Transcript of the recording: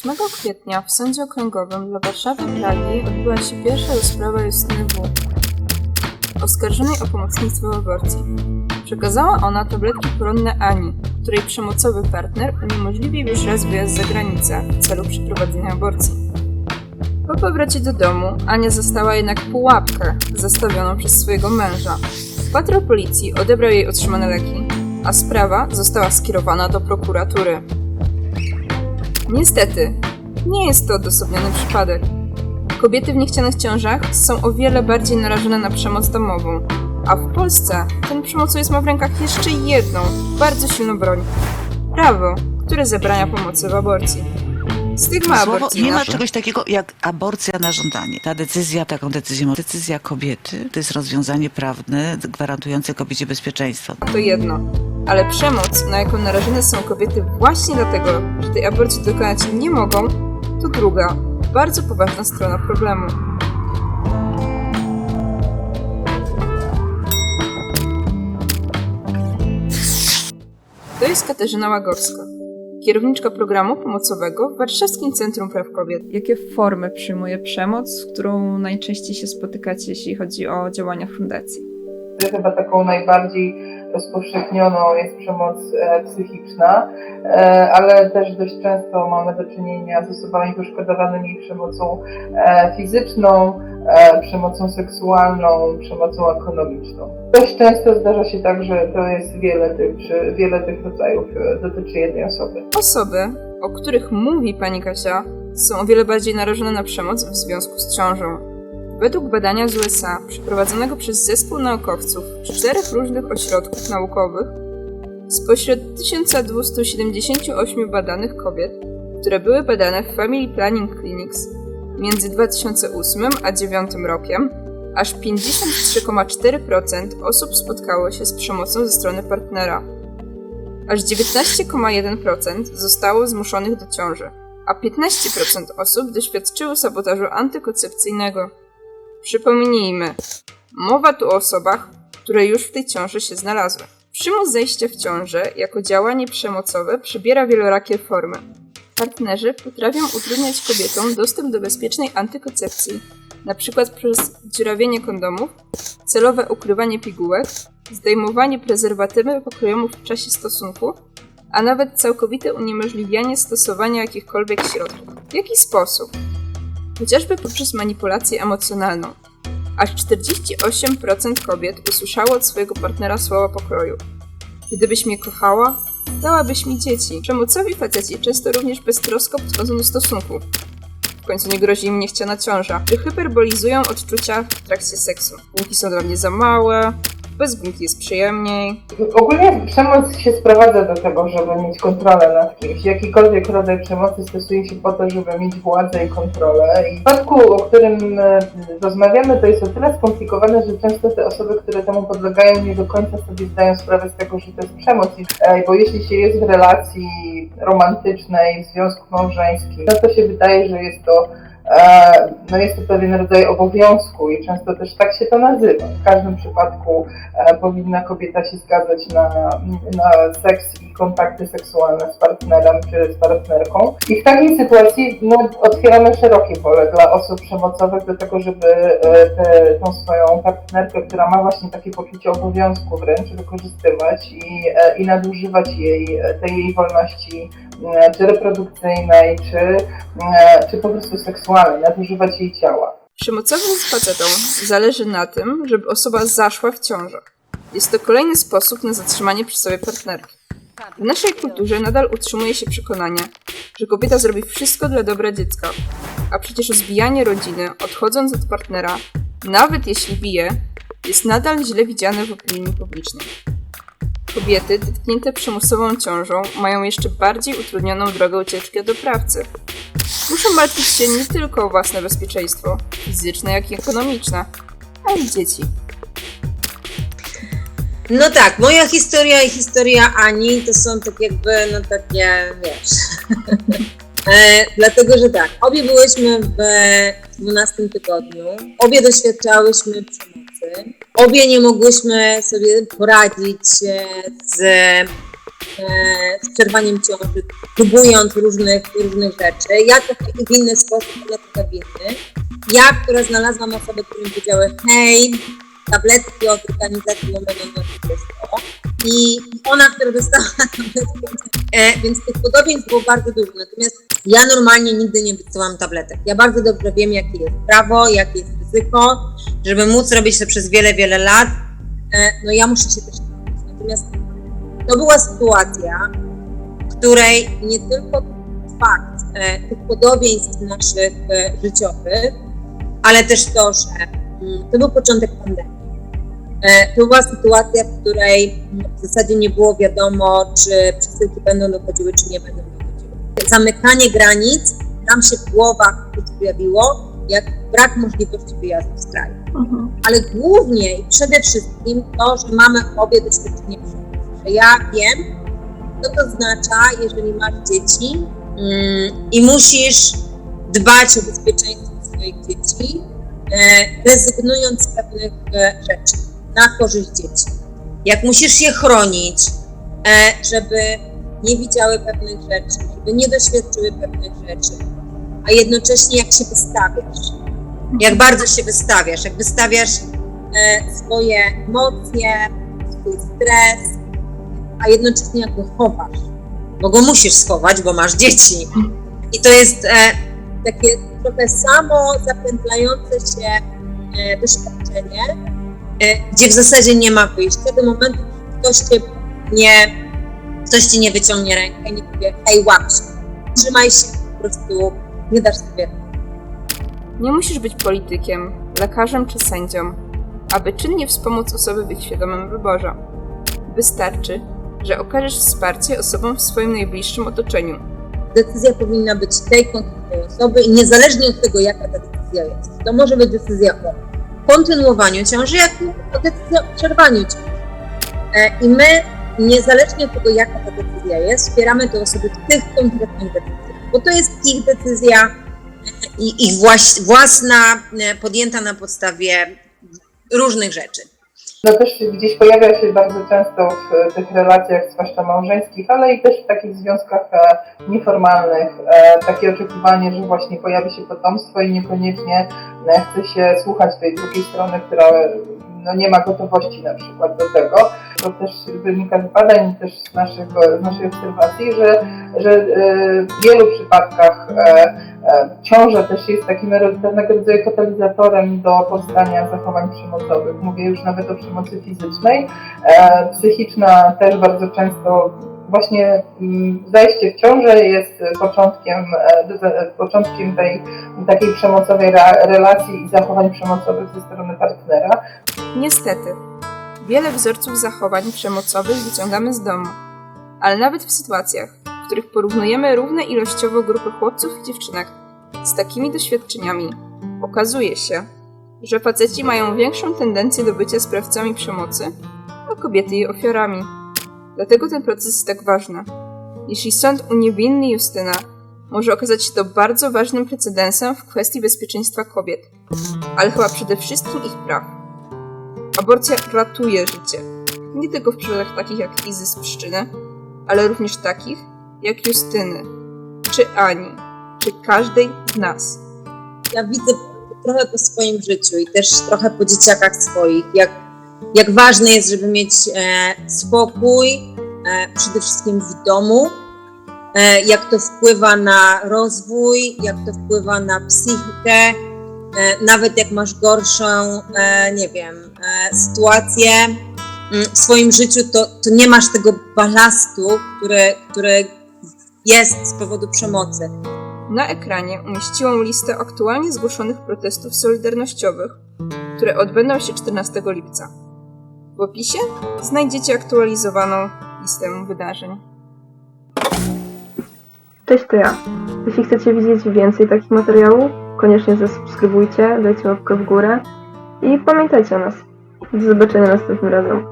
8 kwietnia w Sądzie Okręgowym dla Warszawy i Pragi odbyła się pierwsza rozprawa Justyny W., oskarżonej o pomocnictwo w aborcji. Przekazała ona tabletki poronne Ani, której przemocowy partner uniemożliwił już raz wyjazd za granicę w celu przeprowadzenia aborcji. Po powrocie do domu Ania została jednak pułapkę zastawioną przez swojego męża. Patrol policji odebrał jej otrzymane leki, a sprawa została skierowana do prokuratury. Niestety, nie jest to odosobniony przypadek. Kobiety w niechcianych ciążach są o wiele bardziej narażone na przemoc domową, a w Polsce ten przemocowiec ma w rękach jeszcze jedną, bardzo silną broń. Prawo, które zabrania pomocy w aborcji. Stygma aborcyjna. Nie ma czegoś takiego jak aborcja na żądanie. Ta decyzja, decyzja kobiety, to jest rozwiązanie prawne gwarantujące kobiecie bezpieczeństwo. To jedno, ale przemoc, na jaką narażone są kobiety właśnie dlatego, że tej aborcji dokonać nie mogą, to druga, bardzo poważna strona problemu. To jest Katarzyna Łagowska, kierowniczka programu pomocowego w Warszawskim Centrum Praw Kobiet. Jakie formy przyjmuje przemoc, z którą najczęściej się spotykacie, jeśli chodzi o działania fundacji? Chyba taką najbardziej rozpowszechnioną jest przemoc psychiczna, ale też dość często mamy do czynienia z osobami poszkodowanymi przemocą fizyczną, przemocą seksualną, przemocą ekonomiczną. Dość często zdarza się tak, że to jest wiele tych rodzajów dotyczy jednej osoby. Osoby, o których mówi pani Kasia, są o wiele bardziej narażone na przemoc w związku z ciążą. Według badania z USA, przeprowadzonego przez zespół naukowców w 4 różnych ośrodków naukowych, spośród 1278 badanych kobiet, które były badane w Family Planning Clinics między 2008 a 2009 rokiem, aż 53,4% osób spotkało się z przemocą ze strony partnera. Aż 19,1% zostało zmuszonych do ciąży, a 15% osób doświadczyło sabotażu antykoncepcyjnego. Przypomnijmy, mowa tu o osobach, które już w tej ciąży się znalazły. Przymus zajścia w ciążę jako działanie przemocowe przybiera wielorakie formy. Partnerzy potrafią utrudniać kobietom dostęp do bezpiecznej antykoncepcji, np. przez dziurawienie kondomów, celowe ukrywanie pigułek, zdejmowanie prezerwatywy pokrojomów w czasie stosunku, a nawet całkowite uniemożliwianie stosowania jakichkolwiek środków. W jaki sposób? Chociażby poprzez manipulację emocjonalną. Aż 48% kobiet usłyszało od swojego partnera słowa pokroju: gdybyś mnie kochała, dałabyś mi dzieci. Przemocowi faceci często również beztrosko podchodzą do stosunku. W końcu nie grozi im niechciana ciąża, czy hyperbolizują odczucia w trakcie seksu. Gumki są dla mnie za małe, bez gumki jest przyjemniej. Ogólnie przemoc się sprowadza do tego, żeby mieć kontrolę nad kimś. Jakikolwiek rodzaj przemocy stosuje się po to, żeby mieć władzę i kontrolę. I w przypadku, o którym rozmawiamy, to jest o tyle skomplikowane, że często te osoby, które temu podlegają, nie do końca sobie zdają sprawę z tego, że to jest przemoc. Bo jeśli się jest w relacji romantycznej, w związku małżeńskim, no to się wydaje, że jest to pewien rodzaj obowiązku i często też tak się to nazywa. W każdym przypadku powinna kobieta się zgadzać na seks i kontakty seksualne z partnerem czy z partnerką. I w takiej sytuacji otwieramy szerokie pole dla osób przemocowych do tego, żeby tą swoją partnerkę, która ma właśnie takie poczucie obowiązku wręcz, wykorzystywać i nadużywać tej jej wolności czy reprodukcyjnej, czy po prostu seksualnej, nadużywać jej ciała. Przemocowym facetom zależy na tym, żeby osoba zaszła w ciążę. Jest to kolejny sposób na zatrzymanie przy sobie partnerki. W naszej kulturze nadal utrzymuje się przekonanie, że kobieta zrobi wszystko dla dobra dziecka, a przecież rozbijanie rodziny, odchodząc od partnera, nawet jeśli bije, jest nadal źle widziane w opinii publicznej. Kobiety dotknięte przymusową ciążą mają jeszcze bardziej utrudnioną drogę ucieczki od oprawcy. Muszą martwić się nie tylko o własne bezpieczeństwo, fizyczne jak i ekonomiczne, ale i dzieci. No tak, moja historia i historia Ani to są tak jakby, takie, wiesz. Dlatego, że tak, obie byłyśmy w 12 tygodniu, obie doświadczałyśmy przemocy, obie nie mogłyśmy sobie poradzić z z przerwaniem ciąży, próbując różnych rzeczy. Ja trochę w inny sposób, ona trochę w inny. Ja, która znalazłam osoby, które mi powiedziały: hej, tabletki od organizacji Women i ona, która dostała tabletki. Więc tych podobieństw było bardzo dużo. Natomiast ja normalnie nigdy nie wysyłam tabletek. Ja bardzo dobrze wiem, jakie jest prawo, jakie jest ryzyko, żeby móc robić to przez wiele, wiele lat. No ja muszę się też nauczyć. Natomiast to była sytuacja, w której nie tylko fakt tych podobieństw naszych życiowych, ale też to, że to był początek pandemii. To była sytuacja, w której w zasadzie nie było wiadomo, czy przesyłki będą dochodziły, czy nie będą dochodziły. Zamykanie granic nam się w głowach pojawiło, jak brak możliwości wyjazdu z kraju. Ale głównie i przede wszystkim to, że mamy obie doświadczenie przemocy. Że ja wiem, co to oznacza, jeżeli masz dzieci i musisz dbać o bezpieczeństwo swoich dzieci, rezygnując z pewnych rzeczy na korzyść dzieci. Jak musisz je chronić, żeby nie widziały pewnych rzeczy, żeby nie doświadczyły pewnych rzeczy, a jednocześnie jak się wystawiasz, jak bardzo się wystawiasz, jak wystawiasz swoje emocje, swój stres, a jednocześnie jak go chowasz, bo go musisz schować, bo masz dzieci. I to jest takie trochę samo zapętlające się doświadczenie, gdzie w zasadzie nie ma wyjścia do momentu, że ktoś ci nie wyciągnie rękę i nie powie: hej, łap się, trzymaj się, po prostu nie dasz sobie. Nie musisz być politykiem, lekarzem czy sędzią, aby czynnie wspomóc osoby w ich świadomym wyborze. Wystarczy, że okażesz wsparcie osobom w swoim najbliższym otoczeniu. Decyzja powinna być tej konkretnej osoby i niezależnie od tego, jaka ta decyzja jest. To może być decyzja o kontynuowaniu ciąży, jak i decyzja o przerwaniu ciąży. I my, niezależnie od tego, jaka ta decyzja jest, wspieramy te osoby w tych konkretnych decyzjach, bo to jest ich decyzja i ich własna, podjęta na podstawie różnych rzeczy. No też gdzieś pojawia się bardzo często w tych relacjach zwłaszcza małżeńskich, ale i też w takich związkach nieformalnych takie oczekiwanie, że właśnie pojawi się potomstwo i niekoniecznie chce się słuchać tej drugiej strony, która no nie ma gotowości na przykład do tego. To też wynika z badań, też z naszej obserwacji, że w wielu przypadkach ciąża też jest takim pewnego rodzaju katalizatorem do powstania zachowań przemocowych. Mówię już nawet o przemocy fizycznej. Psychiczna też bardzo często właśnie zajście w ciążę jest początkiem tej takiej przemocowej relacji i zachowań przemocowych ze strony partnera. Niestety, wiele wzorców zachowań przemocowych wyciągamy z domu, ale nawet w sytuacjach, w których porównujemy równe ilościowo grupy chłopców i dziewczynek z takimi doświadczeniami, okazuje się, że faceci mają większą tendencję do bycia sprawcami przemocy, a kobiety jej ofiarami. Dlatego ten proces jest tak ważny. Jeśli sąd uniewinni Justynę, może okazać się to bardzo ważnym precedensem w kwestii bezpieczeństwa kobiet, ale chyba przede wszystkim ich praw. Aborcja ratuje życie, nie tylko w przypadkach takich jak Izy z Pszczyny, ale również takich jak Justyny, czy Ani, czy każdej z nas. Ja widzę trochę po swoim życiu i też trochę po dzieciakach swoich, jak ważne jest, żeby mieć spokój, przede wszystkim w domu, jak to wpływa na rozwój, jak to wpływa na psychikę, nawet jak masz gorszą, sytuację w swoim życiu, to nie masz tego balastu, który jest z powodu przemocy. Na ekranie umieściłam listę aktualnie zgłoszonych protestów solidarnościowych, które odbędą się 14 lipca. W opisie znajdziecie aktualizowaną listę wydarzeń. Cześć, to ja. Jeśli chcecie widzieć więcej takich materiałów, koniecznie zasubskrybujcie, dajcie łapkę w górę i pamiętajcie o nas. Do zobaczenia następnym razem.